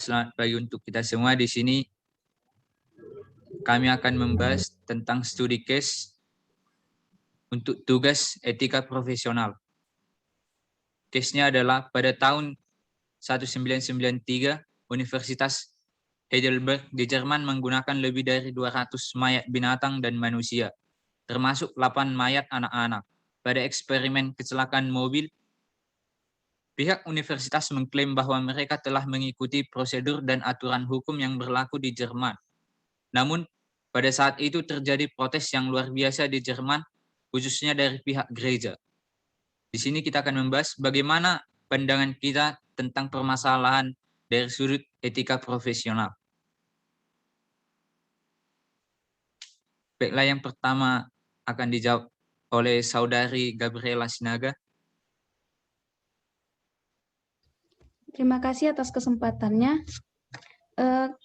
Selamat pagi untuk kita semua di sini. Kami akan membahas tentang studi case untuk tugas etika profesional. Case-nya adalah pada tahun 1993, Universitas Heidelberg di Jerman menggunakan lebih dari 200 mayat binatang dan manusia, termasuk 8 mayat anak-anak. Pada eksperimen kecelakaan mobil, pihak universitas mengklaim bahwa mereka telah mengikuti prosedur dan aturan hukum yang berlaku di Jerman. Namun, pada saat itu terjadi protes yang luar biasa di Jerman, khususnya dari pihak gereja. Di sini kita akan membahas bagaimana pandangan kita tentang permasalahan dari sudut etika profesional. Baiklah, yang pertama akan dijawab oleh Saudari Gabriela Sinaga. Terima kasih atas kesempatannya.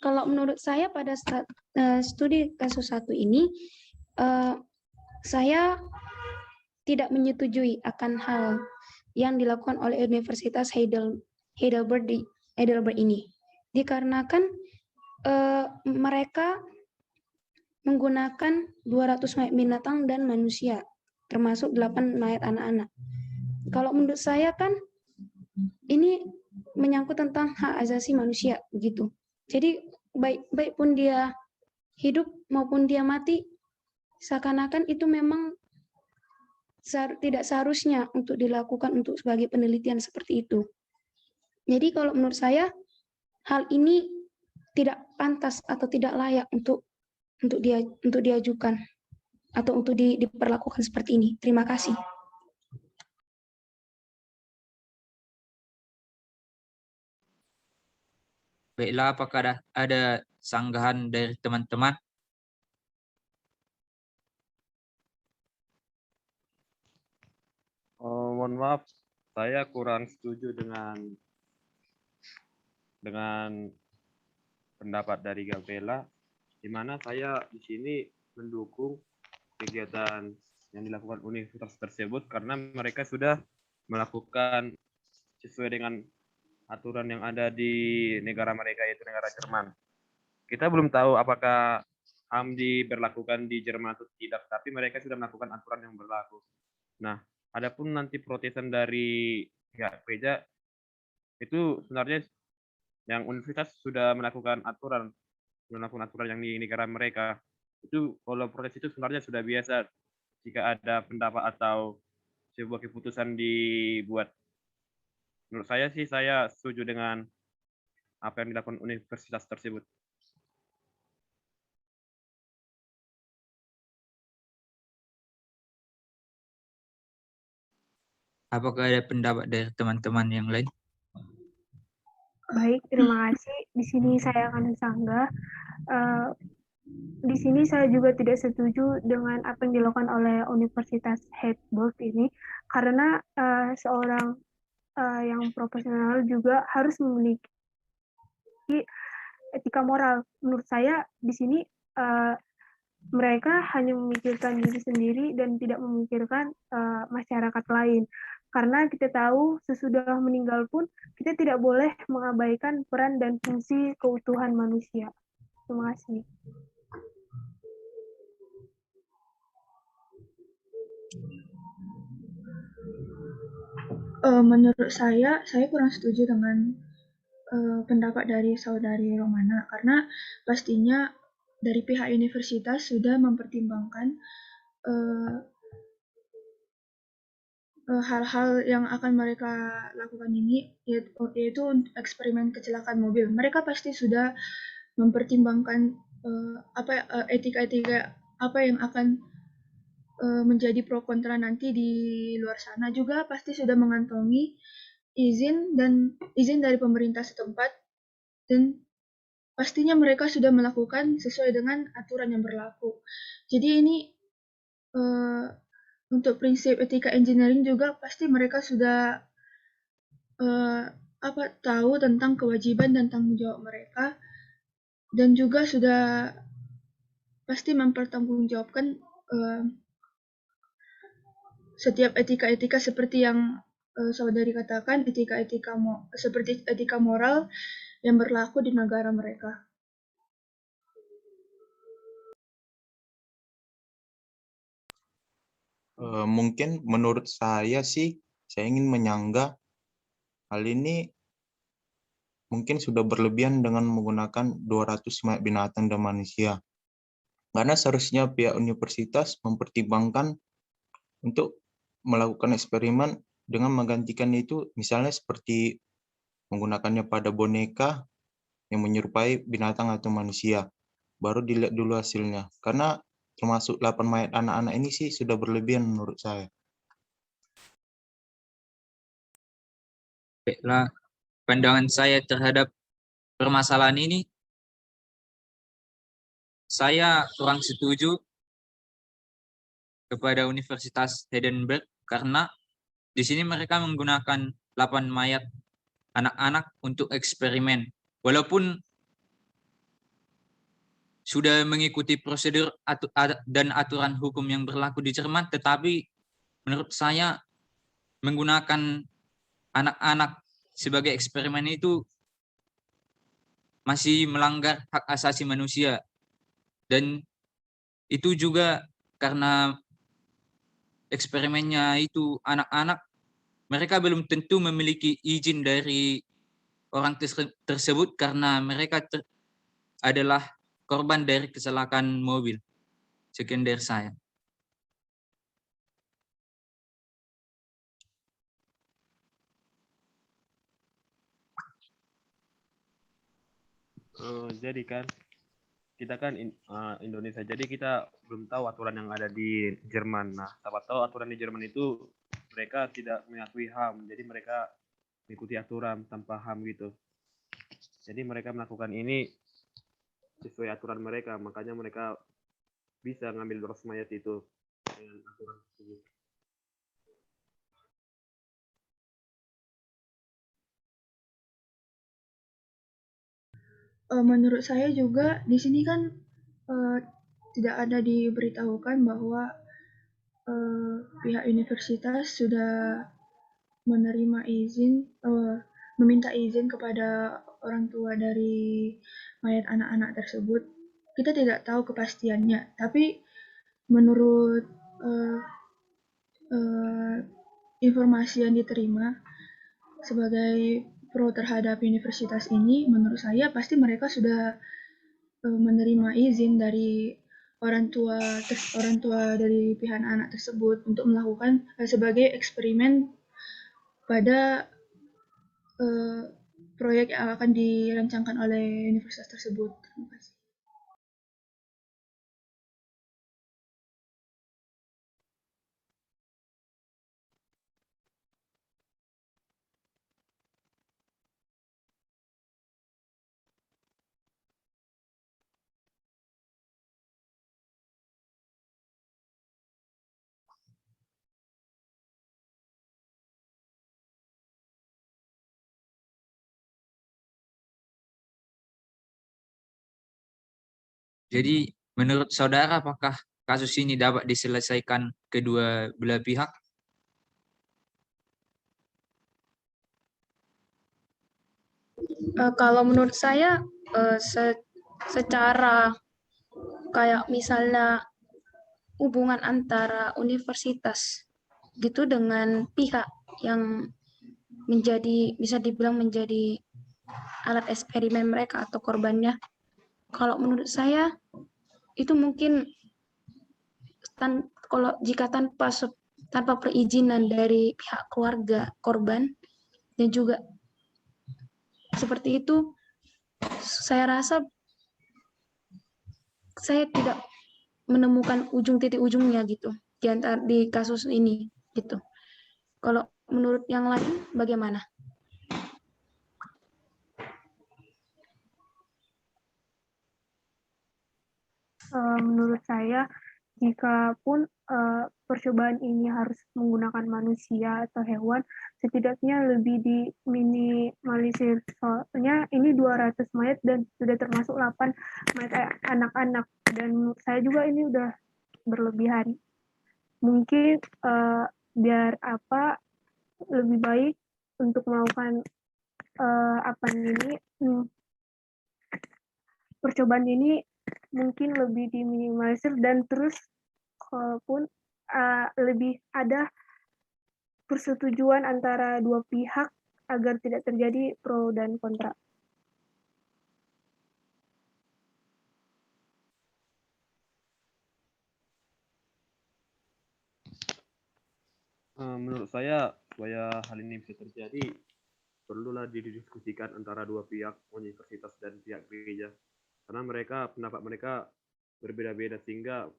Kalau menurut saya pada studi kasus satu ini, saya tidak menyetujui akan hal yang dilakukan oleh Universitas Heidelberg ini. Dikarenakan mereka menggunakan 200 mayat binatang dan manusia, termasuk 8 mayat anak-anak. Kalau menurut saya kan ini menyangkut tentang hak asasi manusia begitu. Jadi baik pun dia hidup maupun dia mati, seakan-akan itu memang tidak seharusnya untuk dilakukan untuk sebagai penelitian seperti itu. Jadi kalau menurut saya hal ini tidak pantas atau tidak layak untuk diajukan atau untuk diperlakukan seperti ini. Terima kasih. Baiklah, apakah ada sanggahan dari teman-teman? Mohon maaf, saya kurang setuju dengan pendapat dari Gabriela, di mana saya di sini mendukung kegiatan yang dilakukan universitas tersebut karena mereka sudah melakukan sesuai dengan aturan yang ada di negara mereka, yaitu negara Jerman. Kita belum tahu apakah HAM diberlakukan di Jerman atau tidak, tapi mereka sudah melakukan aturan yang berlaku. Nah, adapun nanti protesan dari pihak gereja, itu sebenarnya yang universitas sudah melakukan aturan yang di negara mereka. Itu kalau protes itu sebenarnya sudah biasa jika ada pendapat atau sebuah keputusan dibuat. Menurut saya sih, saya setuju dengan apa yang dilakukan universitas tersebut. Apakah ada pendapat dari teman-teman yang lain? Baik, terima kasih. Di sini saya akan sanggah. Di sini saya juga tidak setuju dengan apa yang dilakukan oleh Universitas Heidelberg ini, karena seorang yang profesional juga harus memiliki etika moral. Menurut saya di sini mereka hanya memikirkan diri sendiri dan tidak memikirkan masyarakat lain. Karena kita tahu sesudah meninggal pun kita tidak boleh mengabaikan peran dan fungsi keutuhan manusia. Terima kasih. Menurut saya kurang setuju dengan pendapat dari saudari Romana, karena pastinya dari pihak universitas sudah mempertimbangkan hal-hal yang akan mereka lakukan ini, yaitu eksperimen kecelakaan mobil. Mereka pasti sudah mempertimbangkan etika-etika apa yang akan menjadi pro kontra nanti di luar sana. Juga pasti sudah mengantongi izin dari pemerintah setempat, dan pastinya mereka sudah melakukan sesuai dengan aturan yang berlaku. Jadi ini untuk prinsip etika engineering juga pasti mereka sudah tahu tentang kewajiban dan tanggung jawab mereka, dan juga sudah pasti mempertanggungjawabkan setiap etika-etika seperti yang saudari katakan, seperti etika moral yang berlaku di negara mereka. Mungkin menurut saya sih, saya ingin menyanggah hal ini mungkin sudah berlebihan dengan menggunakan 200 mayat binatang dan manusia. Karena seharusnya pihak universitas mempertimbangkan untuk melakukan eksperimen dengan menggantikan itu, misalnya seperti menggunakannya pada boneka yang menyerupai binatang atau manusia. Baru dilihat dulu hasilnya. Karena termasuk 8 mayat anak-anak ini sih sudah berlebihan menurut saya. Baiklah, pandangan saya terhadap permasalahan ini, saya kurang setuju kepada Universitas Heidelberg karena di sini mereka menggunakan 8 mayat anak-anak untuk eksperimen. Walaupun sudah mengikuti prosedur dan aturan hukum yang berlaku di Jerman, tetapi menurut saya menggunakan anak-anak sebagai eksperimen itu masih melanggar hak asasi manusia. Dan itu juga karena eksperimennya itu anak-anak, mereka belum tentu memiliki izin dari orang tersebut karena mereka adalah korban dari kecelakaan mobil. Sekian dari saya. Jadi kan kita kan Indonesia, jadi kita belum tahu aturan yang ada di Jerman. Nah, siapa tahu aturan di Jerman itu mereka tidak mengakui HAM, jadi mereka mengikuti aturan tanpa HAM gitu. Jadi mereka melakukan ini sesuai aturan mereka, makanya mereka bisa ngambil 200 mayat itu dengan aturan tersebut. Menurut saya juga di sini kan tidak ada diberitahukan bahwa pihak universitas sudah menerima izin, meminta izin kepada orang tua dari mayat anak-anak tersebut. Kita tidak tahu kepastiannya, tapi menurut informasi yang diterima sebagai pro terhadap universitas ini, menurut saya pasti mereka sudah menerima izin dari orang tua dari pihak anak tersebut untuk melakukan sebagai eksperimen pada proyek yang akan dirancangkan oleh universitas tersebut. Terima kasih. Jadi menurut saudara apakah kasus ini dapat diselesaikan kedua belah pihak? Kalau menurut saya secara kayak misalnya hubungan antara universitas gitu dengan pihak yang bisa dibilang menjadi alat eksperimen mereka atau korbannya. Kalau menurut saya itu mungkin jika tanpa perizinan dari pihak keluarga korban dan juga seperti itu, saya rasa saya tidak menemukan titik ujungnya gitu di kasus ini gitu. Kalau menurut yang lain bagaimana? Menurut saya, jika pun percobaan ini harus menggunakan manusia atau hewan, setidaknya lebih diminimalisir. Soalnya ini 200 mayat dan sudah termasuk 8 mayat anak-anak. Dan menurut saya juga ini udah berlebihan. Mungkin biar apa lebih baik untuk melakukan apa ini percobaan ini mungkin lebih diminimalisir dan terus kalaupun lebih ada persetujuan antara dua pihak agar tidak terjadi pro dan kontra. Menurut saya, supaya hal ini bisa terjadi, perlulah didiskusikan antara dua pihak, universitas dan pihak gereja. Karena pendapat mereka berbeda-beda, sehingga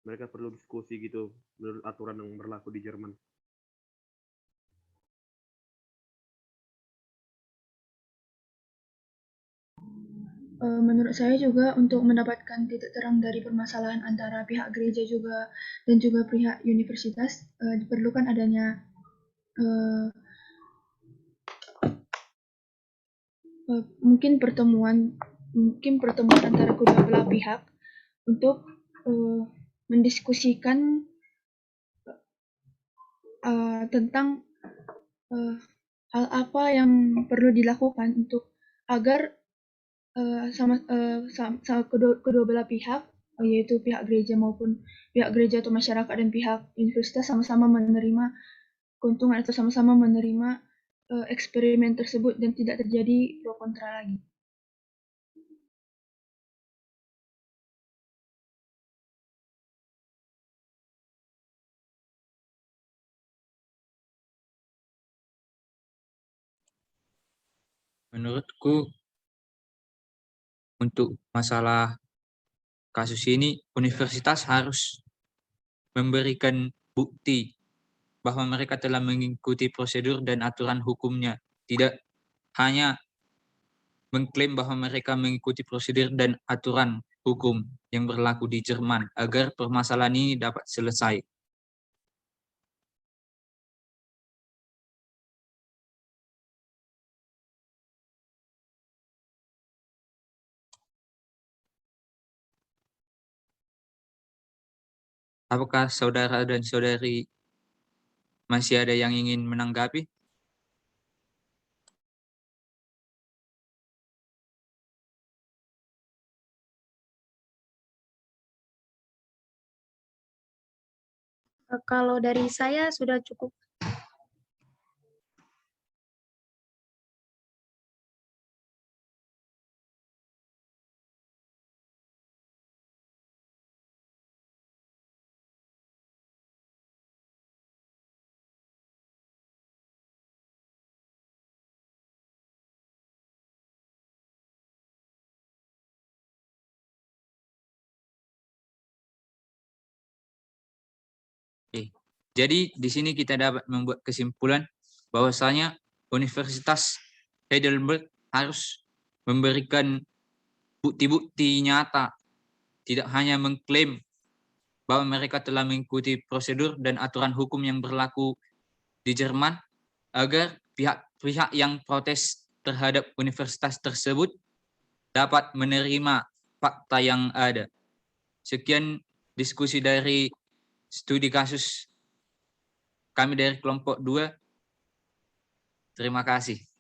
mereka perlu diskusi gitu menurut aturan yang berlaku di Jerman. Menurut saya juga untuk mendapatkan titik terang dari permasalahan antara pihak gereja juga dan juga pihak universitas diperlukan adanya mungkin pertemuan antara kedua belah pihak untuk mendiskusikan tentang hal apa yang perlu dilakukan untuk agar kedua belah pihak, yaitu pihak gereja maupun pihak gereja atau masyarakat dan pihak universitas sama-sama menerima keuntungan atau sama-sama menerima eksperimen tersebut dan tidak terjadi pro kontra lagi. Menurutku untuk masalah kasus ini universitas harus memberikan bukti bahwa mereka telah mengikuti prosedur dan aturan hukumnya, tidak hanya mengklaim bahwa mereka mengikuti prosedur dan aturan hukum yang berlaku di Jerman agar permasalahan ini dapat selesai. Apakah saudara dan saudari masih ada yang ingin menanggapi? Kalau dari saya sudah cukup. Jadi di sini kita dapat membuat kesimpulan bahwasanya Universitas Heidelberg harus memberikan bukti-bukti nyata, tidak hanya mengklaim bahwa mereka telah mengikuti prosedur dan aturan hukum yang berlaku di Jerman, agar pihak-pihak yang protes terhadap universitas tersebut dapat menerima fakta yang ada. Sekian diskusi dari studi kasus kami dari kelompok 2. Terima kasih.